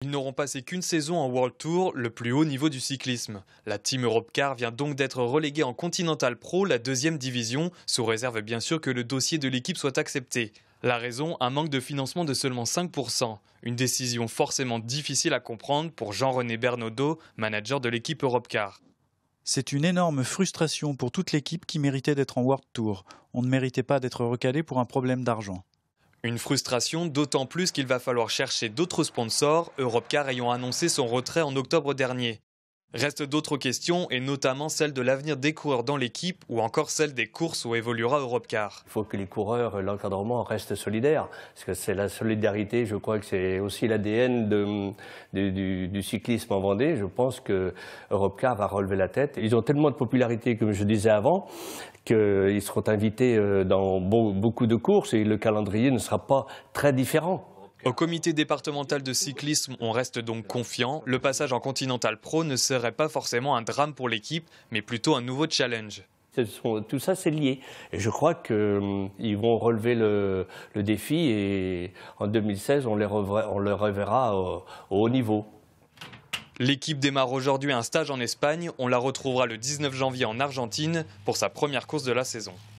Ils n'auront passé qu'une saison en World Tour, le plus haut niveau du cyclisme. La Team Europcar vient donc d'être reléguée en Continental Pro, la deuxième division, sous réserve bien sûr que le dossier de l'équipe soit accepté. La raison, un manque de financement de seulement 5%. Une décision forcément difficile à comprendre pour Jean-René Bernaudot, manager de l'équipe Europcar. C'est une énorme frustration pour toute l'équipe qui méritait d'être en World Tour. On ne méritait pas d'être recalé pour un problème d'argent. Une frustration d'autant plus qu'il va falloir chercher d'autres sponsors, Europcar ayant annoncé son retrait en octobre dernier. Restent d'autres questions et notamment celle de l'avenir des coureurs dans l'équipe ou encore celle des courses où évoluera Europcar. Il faut que les coureurs, l'encadrement restent solidaires, parce que c'est la solidarité, je crois que c'est aussi l'ADN du cyclisme en Vendée. Je pense que Europcar va relever la tête. Ils ont tellement de popularité, comme je disais avant, qu'ils seront invités dans beaucoup de courses et le calendrier ne sera pas très différent. Au comité départemental de cyclisme, on reste donc confiant. Le passage en Continental Pro ne serait pas forcément un drame pour l'équipe, mais plutôt un nouveau challenge. Tout ça, c'est lié. Et je crois qu'ils vont relever le défi et en 2016, on les reverra au haut niveau. L'équipe démarre aujourd'hui un stage en Espagne. On la retrouvera le 19 janvier en Argentine pour sa première course de la saison.